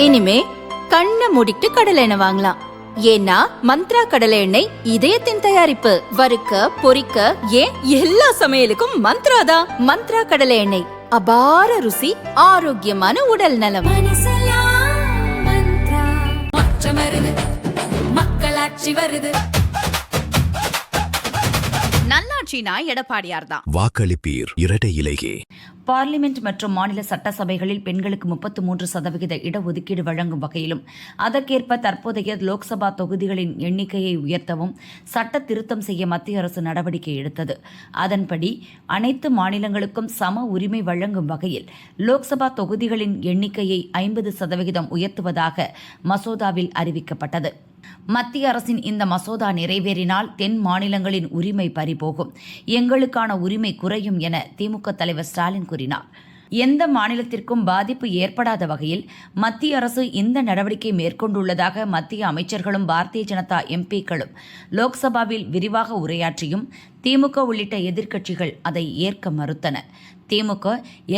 இனிமே கண்ணை மூடிட்டு கடலை எண்ணெய் வாங்கலாம். ஏன்னா மந்த்ரா கடலை எண்ணெய் இதயத்தின் தயாரிப்பு. வறுக்க பொரிக்க ஏன் எல்லா சமையலுக்கும் மந்த்ரா தான். மந்த்ரா கடலை எண்ணெய், அபார ருசி, ஆரோக்கியமான உடல் நலம். மக்களாட்சி வருது. நல்லாட்சினா எடப்பாடியார் தான். வாக்களிப்பீர் இரட்டை இலையே. பார்லிமெண்ட் மற்றும் மாநில சட்டசபைகளில் பெண்களுக்கு 33% இடஒதுக்கீடு வழங்கும் வகையிலும் அதற்கேற்ப தற்போதைய லோக்சபா தொகுதிகளின் எண்ணிக்கையை உயர்த்தவும் சட்ட திருத்தம் செய்ய மத்திய அரசு நடவடிக்கை எடுத்தது. அதன்படி அனைத்து மாநிலங்களுக்கும் சம உரிமை வழங்கும் வகையில் லோக்சபா தொகுதிகளின் எண்ணிக்கையை 50% உயர்த்துவதாக மசோதாவில் அறிவிக்கப்பட்டது. மத்திய அரசின் இந்த மசோதா நிறைவேறினால் தென் மாநிலங்களின் உரிமை பறிபோகும், எங்களுக்கான உரிமை குறையும் என திமுக தலைவர் ஸ்டாலின் கூறினார். எந்த மாநிலத்திற்கும் பாதிப்பு ஏற்படாத வகையில் மத்திய அரசு இந்த நடவடிக்கை மேற்கொண்டுள்ளதாக மத்திய அமைச்சர்களும் பாரதிய ஜனதா எம்பிக்களும் லோக்சபாவில் விரிவாக உரையாற்றியும் திமுக உள்ளிட்ட எதிர்க்கட்சிகள் அதை ஏற்க மறுத்தன. திமுக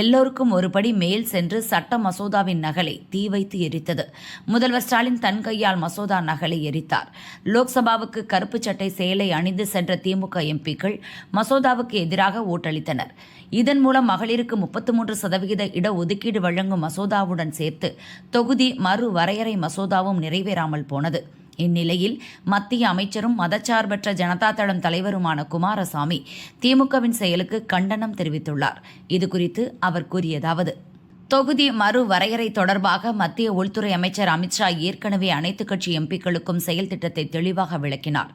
எல்லோருக்கும் ஒருபடி மேல் சென்று சட்ட மசோதாவின் நகலை தீ வைத்து எரித்தது. முதல்வர் ஸ்டாலின் தன் கையால் மசோதா நகலை எரித்தார். லோக்சபாவுக்கு கருப்பு சட்டை சேலை அணிந்து சென்ற திமுக எம்பிக்கள் மசோதாவுக்கு எதிராக ஓட்டளித்தனர். இதன் மூலம் மகளிருக்கு 33% இடஒதுக்கீடு வழங்கும் மசோதாவுடன் சேர்த்து தொகுதி மறு வரையறை மசோதாவும் நிறைவேறாமல் போனது. இந்நிலையில் மத்திய அமைச்சரும் மதச்சார்பற்ற ஜனதா தளம் தலைவருமான குமாரசாமி திமுகவின் செயலுக்கு கண்டனம் தெரிவித்துள்ளார். இதுகுறித்து அவர் கூறியதாவது: தொகுதி மறு வரையறை தொடர்பாக மத்திய உள்துறை அமைச்சர் அமித்ஷா ஏற்கனவே அனைத்துக் கட்சி எம்பிக்களுக்கும் செயல் திட்டத்தை தெளிவாக விளக்கினார்.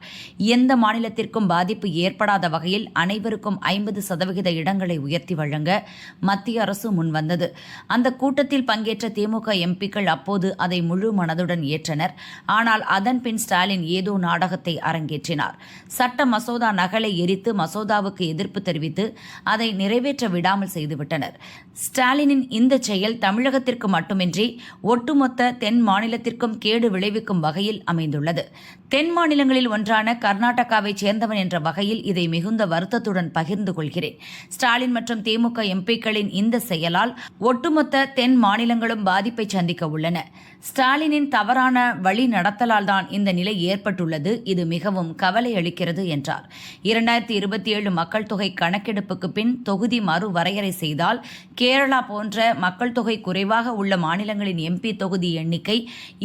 எந்த மாநிலத்திற்கும் பாதிப்பு ஏற்படாத வகையில் அனைவருக்கும் 50% இடங்களை உயர்த்தி வழங்க மத்திய அரசு முன்வந்தது. அந்த கூட்டத்தில் பங்கேற்ற திமுக எம்பிக்கள் அப்போது அதை முழு மனதுடன் ஏற்றனர். ஆனால் அதன் பின் ஸ்டாலின் ஏதோ நாடகத்தை அரங்கேற்றினார். சட்ட மசோதா நகலை எரித்து மசோதாவுக்கு எதிர்ப்பு தெரிவித்து அதை நிறைவேற்ற விடாமல் செய்துவிட்டனர். ஸ்டாலினின் இந்த செயல் தமிழகத்திற்கு மட்டுமின்றி ஒட்டுமொத்த தென் மாநிலத்திற்கும் கேடு விளைவிக்கும் வகையில் அமைந்துள்ளது. தென் மாநிலங்களில் ஒன்றான கர்நாடகாவைச் சேர்ந்தவன் என்ற வகையில் இதை மிகுந்த வருத்தத்துடன் பகிர்ந்து கொள்கிறேன். ஸ்டாலின் மற்றும் திமுக எம்பிக்களின் இந்த செயலால் ஒட்டுமொத்த தென் மாநிலங்களும் பாதிப்பை சந்திக்க உள்ளன. ஸ்டாலினின் தவறான வழி நடத்தலால் தான் இந்த நிலை ஏற்பட்டுள்ளது. இது மிகவும் கவலை அளிக்கிறது என்றார். 2027 மக்கள் தொகை கணக்கெடுப்புக்கு பின் தொகுதி மறு வரையறை செய்தால் கேரளா போன்ற மக்கள் தொகை குறைவாக உள்ள மாநிலங்களின் எம்பி தொகுதி எண்ணிக்கை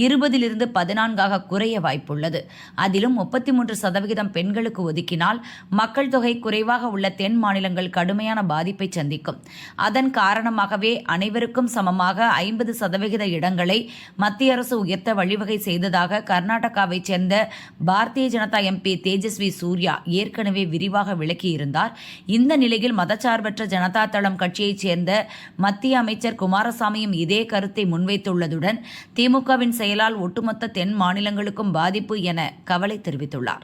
20 14 குறைய வாய்ப்புள்ளது. அதிலும் 33% பெண்களுக்கு ஒதுக்கினால் மக்கள் தொகை குறைவாக உள்ள தென் மாநிலங்கள் கடுமையான பாதிப்பை சந்திக்கும். அதன் காரணமாகவே அனைவருக்கும் சமமாக 50% இடங்களை மத்திய அரசு உயர்த்த வழிவகை செய்ததாக கர்நாடகாவைச் சேர்ந்த பாரதிய ஜனதா எம்பி தேஜஸ்வி சூர்யா ஏற்கனவே விரிவாக விளக்கியிருந்தார். இந்த நிலையில் மதச்சார்பற்ற ஜனதா தளம் கட்சியைச் சேர்ந்த மத்திய அமைச்சர் குமாரசாமியும் இதே கருத்தை முன்வைத்துள்ளதுடன் திமுகவின் செயலால் ஒட்டுமொத்த தென் மாநிலங்களுக்கும் பாதிப்பு என கவலை தெரிவித்துள்ளார்.